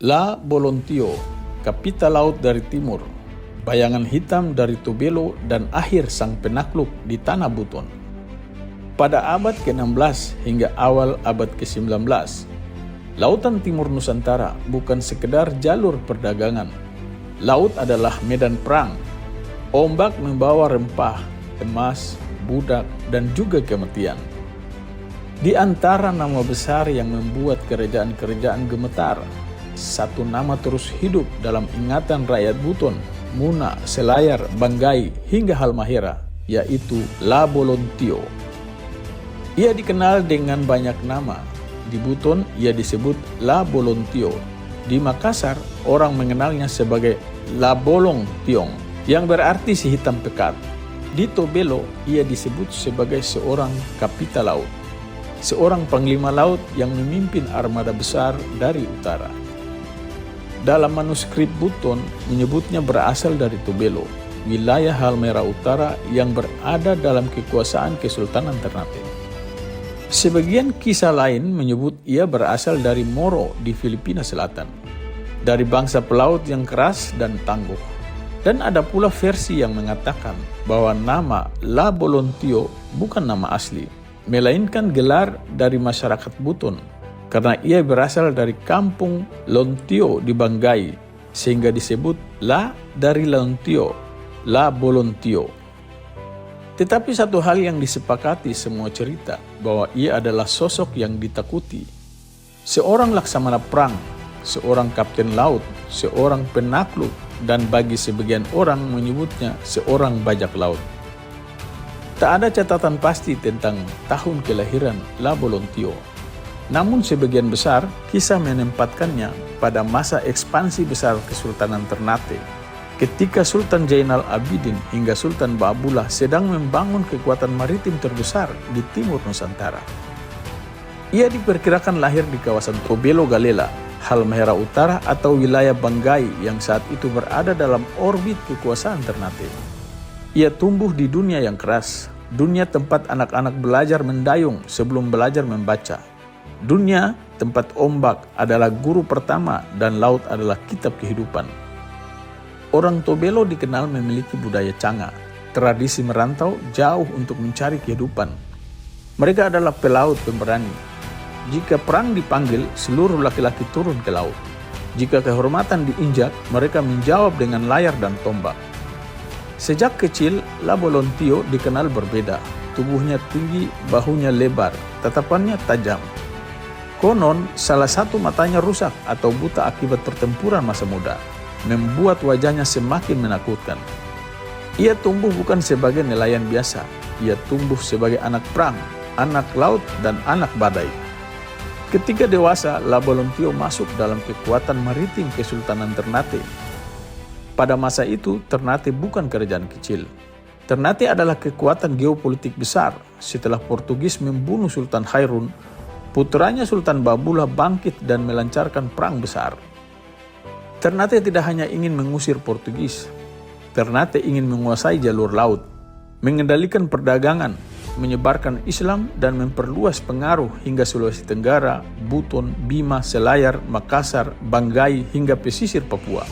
La Bolontio, kapital laut dari timur, bayangan hitam dari Tobelo dan akhir sang penakluk di tanah Buton. Pada abad ke-16 hingga awal abad ke-19, lautan timur Nusantara bukan sekedar jalur perdagangan. Laut adalah medan perang. Ombak membawa rempah, emas, budak, dan juga kematian. Di antara nama besar yang membuat kerajaan-kerajaan gemetar, satu nama terus hidup dalam ingatan rakyat Buton, Muna, Selayar, Banggai, hingga Halmahera, yaitu La Bolontio. Ia dikenal dengan banyak nama. Di Buton, ia disebut La Bolontio. Di Makassar, orang mengenalnya sebagai La Bolong Tiong, yang berarti si hitam pekat. Di Tobelo, ia disebut sebagai seorang kapital laut, seorang panglima laut yang memimpin armada besar dari utara. Dalam manuskrip Buton menyebutnya berasal dari Tobelo, wilayah Halmahera Utara yang berada dalam kekuasaan Kesultanan Ternate. Sebagian kisah lain menyebut ia berasal dari Moro di Filipina Selatan, dari bangsa pelaut yang keras dan tangguh. Dan ada pula versi yang mengatakan bahwa nama La Bolontio bukan nama asli, melainkan gelar dari masyarakat Buton, karena ia berasal dari kampung Lontio di Banggai, sehingga disebut La dari Lontio, La Bolontio. Tetapi satu hal yang disepakati semua cerita, bahwa ia adalah sosok yang ditakuti. Seorang laksamana perang, seorang kapten laut, seorang penakluk, dan bagi sebagian orang menyebutnya seorang bajak laut. Tak ada catatan pasti tentang tahun kelahiran La Bolontio. Namun sebagian besar kisah menempatkannya pada masa ekspansi besar Kesultanan Ternate, ketika Sultan Zainal Abidin hingga Sultan Baabullah sedang membangun kekuatan maritim terbesar di timur Nusantara. Ia diperkirakan lahir di kawasan Tobelo Galela, Halmahera Utara atau wilayah Banggai yang saat itu berada dalam orbit kekuasaan Ternate. Ia tumbuh di dunia yang keras, dunia tempat anak-anak belajar mendayung sebelum belajar membaca. Dunia tempat ombak adalah guru pertama dan laut adalah kitab kehidupan. Orang Tobelo dikenal memiliki budaya canga, tradisi merantau jauh untuk mencari kehidupan. Mereka adalah pelaut pemberani. Jika perang dipanggil, seluruh laki-laki turun ke laut. Jika kehormatan diinjak, mereka menjawab dengan layar dan tombak. Sejak kecil, La Bolontio dikenal berbeda. Tubuhnya tinggi, bahunya lebar, tatapannya tajam. Konon, salah satu matanya rusak atau buta akibat pertempuran masa muda, membuat wajahnya semakin menakutkan. Ia tumbuh bukan sebagai nelayan biasa, ia tumbuh sebagai anak perang, anak laut, dan anak badai. Ketika dewasa, La Bolontio masuk dalam kekuatan maritim Kesultanan Ternate. Pada masa itu, Ternate bukan kerajaan kecil. Ternate adalah kekuatan geopolitik besar setelah Portugis membunuh Sultan Hairun. Putranya Sultan Baabullah bangkit dan melancarkan perang besar. Ternate tidak hanya ingin mengusir Portugis. Ternate ingin menguasai jalur laut, mengendalikan perdagangan, menyebarkan Islam, dan memperluas pengaruh hingga Sulawesi Tenggara, Buton, Bima, Selayar, Makassar, Banggai, hingga pesisir Papua.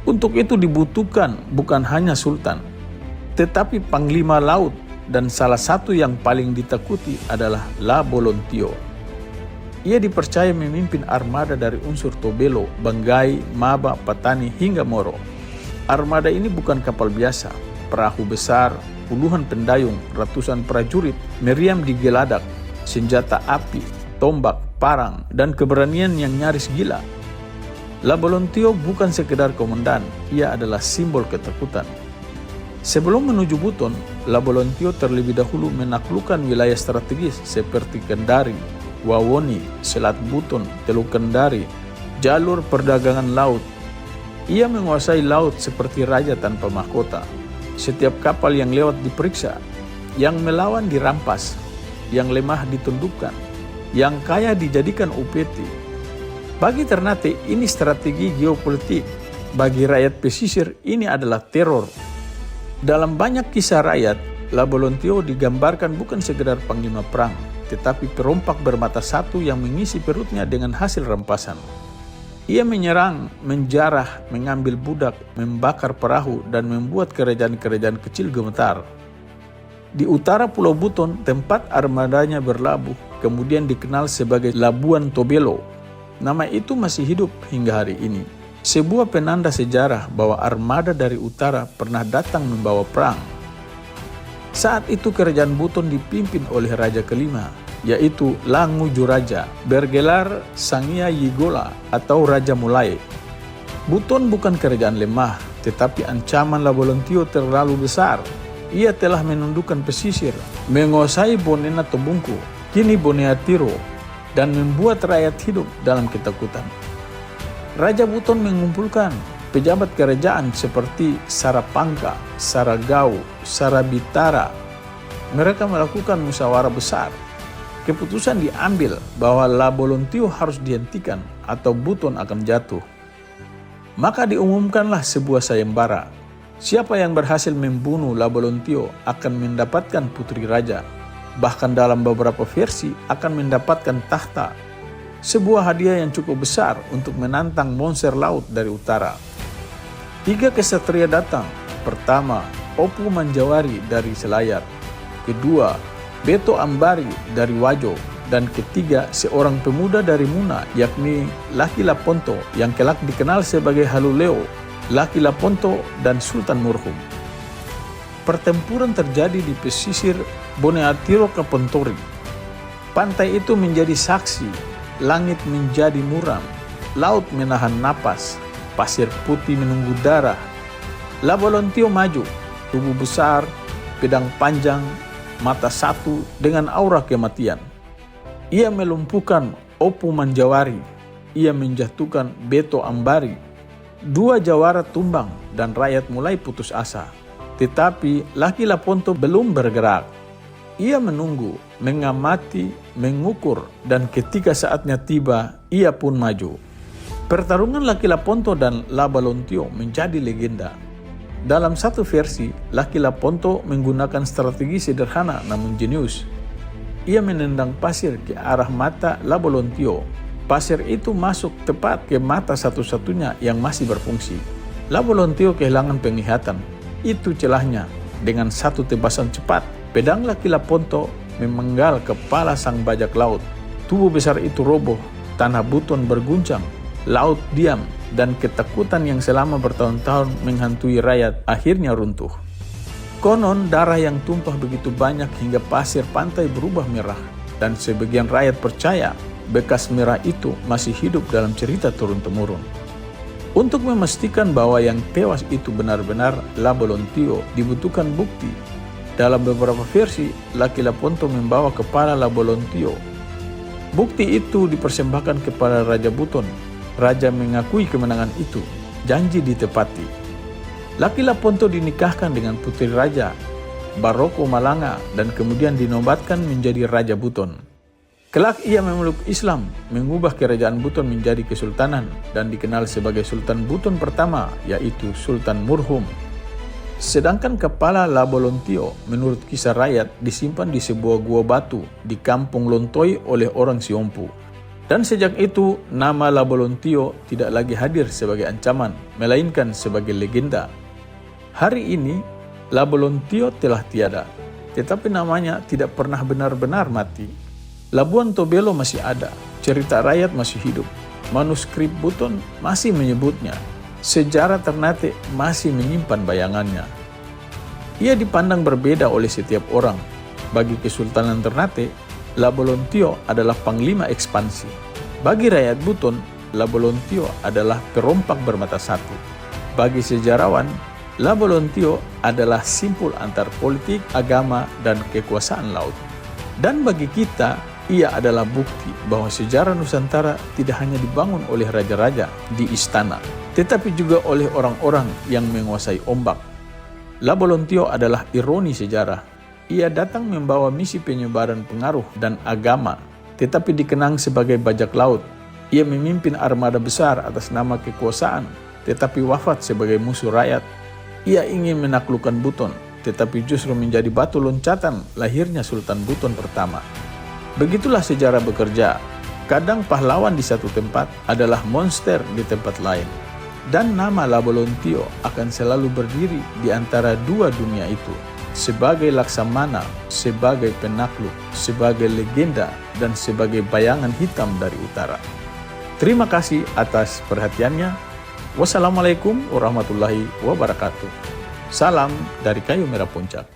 Untuk itu dibutuhkan bukan hanya sultan, tetapi panglima laut, dan salah satu yang paling ditakuti adalah La Bolontio. Ia dipercaya memimpin armada dari unsur Tobelo, Banggai, Maba, Patani, hingga Moro. Armada ini bukan kapal biasa, perahu besar, puluhan pendayung, ratusan prajurit, meriam di geladak, senjata api, tombak, parang, dan keberanian yang nyaris gila. La Bolontio bukan sekedar komandan, ia adalah simbol ketakutan. Sebelum menuju Buton, La Bolontio terlebih dahulu menaklukkan wilayah strategis seperti Kendari, Wawoni, Selat Buton, Teluk Kendari, jalur perdagangan laut. Ia menguasai laut seperti raja tanpa mahkota. Setiap kapal yang lewat diperiksa, yang melawan dirampas, yang lemah ditundukkan, yang kaya dijadikan upeti. Bagi Ternate ini strategi geopolitik, bagi rakyat pesisir ini adalah teror. Dalam banyak kisah rakyat, La Bolontio digambarkan bukan sekedar panglima perang, tetapi perompak bermata satu yang mengisi perutnya dengan hasil rampasan. Ia menyerang, menjarah, mengambil budak, membakar perahu, dan membuat kerajaan-kerajaan kecil gemetar. Di utara Pulau Buton, tempat armadanya berlabuh, kemudian dikenal sebagai Labuan Tobelo. Nama itu masih hidup hingga hari ini. Sebuah penanda sejarah bahwa armada dari utara pernah datang membawa perang. Saat itu kerajaan Buton dipimpin oleh raja kelima, yaitu Langujuraja, bergelar Sangia Yigola atau Raja Mulai. Buton bukan kerajaan lemah, tetapi ancaman Labolontio terlalu besar. Ia telah menundukkan pesisir, menguasai Bonena Tobungku, kini Boneatiro, dan membuat rakyat hidup dalam ketakutan. Raja Buton mengumpulkan pejabat kerajaan seperti Sarapangka, Saragau, Sarabitara. Mereka melakukan musyawarah besar. Keputusan diambil bahwa Labolontio harus dihentikan atau Buton akan jatuh. Maka diumumkanlah sebuah sayembara. Siapa yang berhasil membunuh Labolontio akan mendapatkan putri raja. Bahkan dalam beberapa versi akan mendapatkan tahta. Sebuah hadiah yang cukup besar untuk menantang monster laut dari utara. 3 kesatria datang. Pertama, Opu Manjawari dari Selayar. Kedua, Beto Ambari dari Wajo. Dan ketiga, seorang pemuda dari Muna, yakni Laki Laponto yang kelak dikenal sebagai Haluleo, Laki Laponto, dan Sultan Murhum. Pertempuran terjadi di pesisir Boneatiro Kapontori. Pantai itu menjadi saksi, langit menjadi muram, laut menahan napas, pasir putih menunggu darah. Labolontio maju, tubuh besar, pedang panjang, mata satu dengan aura kematian. Ia melumpuhkan Opu Manjawari. Ia menjatuhkan Beto Ambari. 2 jawara tumbang dan rakyat mulai putus asa. Tetapi Laki Laponto belum bergerak. Ia menunggu, mengamati, mengukur, dan ketika saatnya tiba, ia pun maju. Pertarungan Laki Laponto dan Labolontio menjadi legenda. Dalam satu versi, Laki Laponto menggunakan strategi sederhana namun jenius. Ia menendang pasir ke arah mata Labolontio. Pasir itu masuk tepat ke mata satu-satunya yang masih berfungsi. Labolontio kehilangan penglihatan. Itu celahnya. Dengan satu tebasan cepat, pedang Laki Laponto memenggal kepala sang bajak laut. Tubuh besar itu roboh, tanah Buton berguncang, laut diam, dan ketakutan yang selama bertahun-tahun menghantui rakyat akhirnya runtuh. Konon darah yang tumpah begitu banyak hingga pasir pantai berubah merah, dan sebagian rakyat percaya bekas merah itu masih hidup dalam cerita turun-temurun. Untuk memastikan bahwa yang tewas itu benar-benar Labolontio, dibutuhkan bukti. Dalam beberapa versi, Laki Laponto membawa kepala Labolontio. Bukti itu dipersembahkan kepada Raja Buton. Raja mengakui kemenangan itu, janji ditepati. Laki Laponto dinikahkan dengan putri raja, Baroko Malanga, dan kemudian dinobatkan menjadi Raja Buton. Kelak ia memeluk Islam, mengubah kerajaan Buton menjadi kesultanan, dan dikenal sebagai Sultan Buton pertama, yaitu Sultan Murhum. Sedangkan kepala Labolontio, menurut kisah rakyat, disimpan di sebuah gua batu di kampung Lontoi oleh orang Siompu. Dan sejak itu, nama Labolontio tidak lagi hadir sebagai ancaman, melainkan sebagai legenda. Hari ini, Labolontio telah tiada, tetapi namanya tidak pernah benar-benar mati. Labuan Tobelo masih ada, cerita rakyat masih hidup, manuskrip Buton masih menyebutnya, sejarah Ternate masih menyimpan bayangannya. Ia dipandang berbeda oleh setiap orang. Bagi Kesultanan Ternate, Labolontio adalah panglima ekspansi. Bagi rakyat Buton, Labolontio adalah perompak bermata satu. Bagi sejarawan, Labolontio adalah simpul antar politik, agama, dan kekuasaan laut. Dan bagi kita, ia adalah bukti bahwa sejarah Nusantara tidak hanya dibangun oleh raja-raja di istana, tetapi juga oleh orang-orang yang menguasai ombak. Labolontio adalah ironi sejarah. Ia datang membawa misi penyebaran pengaruh dan agama, tetapi dikenang sebagai bajak laut. Ia memimpin armada besar atas nama kekuasaan, tetapi wafat sebagai musuh rakyat. Ia ingin menaklukkan Buton, tetapi justru menjadi batu loncatan lahirnya Sultan Buton pertama. Begitulah sejarah bekerja. Kadang pahlawan di satu tempat adalah monster di tempat lain. Dan nama Labolontio akan selalu berdiri di antara dua dunia itu, sebagai laksamana, sebagai penakluk, sebagai legenda, dan sebagai bayangan hitam dari utara. Terima kasih atas perhatiannya. Wassalamualaikum warahmatullahi wabarakatuh. Salam dari Kayu Merah Puncak.